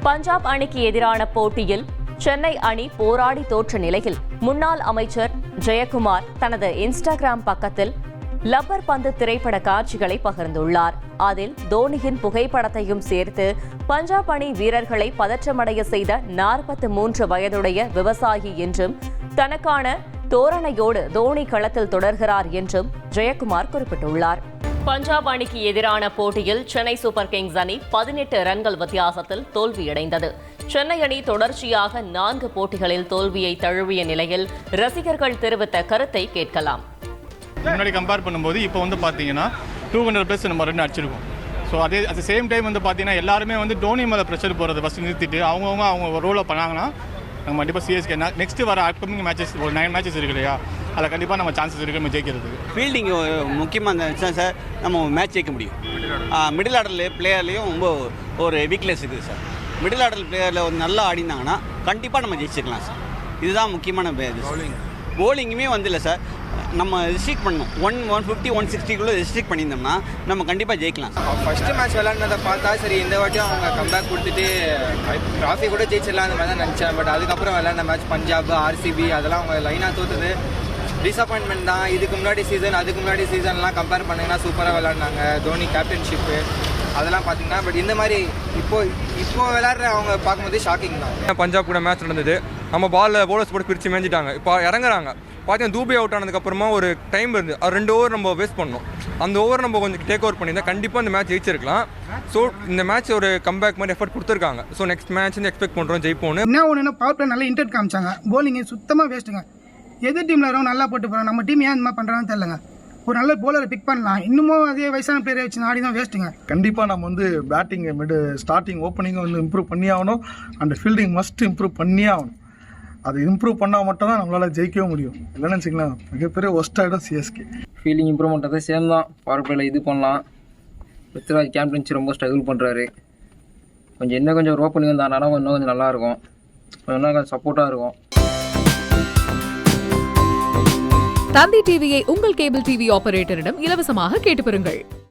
பஞ்சாப் அணிக்கு எதிரான போட்டியில் சென்னை அணி போராடி தோற்ற நிலையில் முன்னாள் அமைச்சர் ஜெயக்குமார் தனது இன்ஸ்டாகிராம் பக்கத்தில் லப்பர் பந்து திரைப்பட காட்சிகளை பகிர்ந்துள்ளார். அதில் தோனியின் புகைப்படத்தையும் சேர்த்து பஞ்சாப் அணி வீரர்களை பதற்றமடைய செய்த 43 வயதுடைய விவசாயி என்றும் தனக்கான தோரணையோடு தோனி களத்தில் தொடர்கிறார் என்றும் ஜெயக்குமார் குறிப்பிட்டுள்ளார். பஞ்சாப் அணிக்கு எதிரான போட்டியில் சென்னை சூப்பர் கிங்ஸ் அணி 18 ரன்கள் வித்தியாசத்தில் தோல்வியடைந்தது. சென்னை அணி தொடர்ச்சியாக 4 போட்டிகளில் தோல்வியை தழுவிய நிலையில் ரசிகர்கள் தெரிவித்த கருத்தை கேட்கலாம். முன்னாடி கம்பேர் பண்ணும்போது இப்போ வந்து பார்த்தீங்கன்னா 200+ நம்ம ரன் அடிச்சிருக்கோம். ஸோ அட் சேம் டைம் வந்து பார்த்தீங்கன்னா எல்லாருமே வந்து தோனி மேலே ப்ரெஷர் போகிறது ஃபஸ்ட்டு நிறுத்திட்டு அவங்க ரோலை பண்ணாங்கன்னா நம்ம கண்டிப்பாக சிஎஸ்கே நெக்ஸ்ட்டு வர அப்கமிங் மேட்சஸ் ஒரு 9 மேட்சஸ் இருக்கு இல்லையா, அதில் கண்டிப்பாக நம்ம சான்சஸ் இருக்குது நம்ம ஜெயிக்கிறதுக்கு. ஃபீல்டிங் முக்கியமாக இருந்துச்சுன்னா சார் நம்ம மேட்ச் ஜெயிக்க முடியும். மிடில் ஆர்டர் பிளேயர்லேயும் ரொம்ப ஒரு வீக்னஸ் இருக்குது சார். மிடில் ஆர்டர் பிளேயரில் ஒரு நல்லா ஆடினாங்கன்னா கண்டிப்பாக நம்ம ஜெயிச்சிக்கலாம் சார். இதுதான் முக்கியமான போலிங்குமே வந்து இல்லை சார், நம்ம ரெஸ்ட்ரிக்ட் பண்ணணும். 150 160 ரெஸ்ட்ரிக்ட் பண்ணியிருந்தோம்னா நம்ம கண்டிப்பாக ஜெயிக்கலாம். ஃபஸ்ட்டு மேட்ச் விளாட்னதை பார்த்தா சரி இந்த வாட்டியும் அவங்க கம்பேக் கொடுத்துட்டு ட்ராஃபி கூட ஜெயிச்சிடலாம் அந்த மாதிரி தான் நினச்சேன். பட் அதுக்கப்புறம் விளாட்ன மேட்ச் பஞ்சாப் ஆர்சிபி அதெல்லாம் அவங்க லைனாக தோற்றுது. டிசப்பாயின்மெண்ட் தான். இதுக்கு முன்னாடி சீசன்லாம் கம்பேர் பண்ணிங்கன்னா சூப்பராக விளாட்னாங்க. தோனி கேப்டன்ஷிப்பு அதெல்லாம் பார்த்தீங்கன்னா பட் இந்த மாதிரி இப்போ விளையாடுற அவங்க பார்க்கும்போது ஷாக்கிங் தான். பஞ்சாப் கூட மேட்ச் நடந்தது. நம்ம பவுலர்ஸ் போட்டு பிரித்து மேய்ஞ்சிட்டாங்க. இப்போ இறங்குறாங்க பார்த்தீங்கன்னா தூபே அவுட் ஆனதுக்கப்புறமா ஒரு டைம் இருந்து 2 ஓவர் நம்ம வேஸ்ட் பண்ணோம். அந்த ஓவர் நம்ம கொஞ்சம் டேக் ஓவர் பண்ணியிருந்தால் கண்டிப்பாக இந்த மேட்ச் ஜெயிச்சிருக்கலாம். ஸோ இந்த மேட்ச் ஒரு கம்பேக் மாதிரி எஃபர்ட் கொடுத்துருக்காங்க. ஸோ நெக்ஸ்ட் மேட்ச் வந்து எக்ஸ்பெக்ட் பண்ணுறோம் ஜெயிப்போன்னு. என்ன ஒன்று பவர் பிளே நல்லா இன்டென்ட் காமிச்சாங்க. போலிங் சுத்தமாக வேஸ்ட்டுங்க. எதிர் டீமில் வரவங்க நல்லா போட்டு போகிறாங்க. நம்ம டீம் ஏன் இந்த மாதிரி பண்ணுறாங்கன்னு தெரியலங்க. ஒரு நல்ல போலரை பிக் பண்ணலாம். இன்னமும் அதே வயசான பிளேயரை வச்சு ஆடி தான் வேஸ்ட்டுங்க. கண்டிப்பாக நம்ம வந்து பேட்டிங் ஸ்டார்டிங் ஓப்பனிங்கை வந்து இம்ப்ரூவ் பண்ணி ஆகணும். அண்ட் ஃபீல்டிங் மஸ்ட் இம்ப்ரூவ் பண்ணியே ஆகணும். அதை இம்ப்ரூவ் பண்ணால் மட்டும் தான் நம்மளால் ஜெயிக்கவே முடியும். இல்லைன்னு வச்சுக்கலாம் மிகப்பெரிய ஒஸ்ட் ஆகிடும் சிஎஸ்கே. ஃபீல்டிங் இம்ப்ரூவ் பண்ணுறதை சேம் தான். பவர் பிளேயில் இது பண்ணலாம். ருத்ராஜ் கேப்டன்சி ரொம்ப ஸ்ட்ரகிள் பண்ணுறாரு. இன்னும் கொஞ்சம் ரோப் பண்ணி வந்தாங்கன்னா இன்னும் கொஞ்சம் நல்லாயிருக்கும். கொஞ்சம் சப்போர்ட்டாக இருக்கும். தந்தி டிவியை உங்கள் கேபிள் டிவி ஆபரேட்டரிடம் இலவசமாக கேட்டு பெறுங்கள்.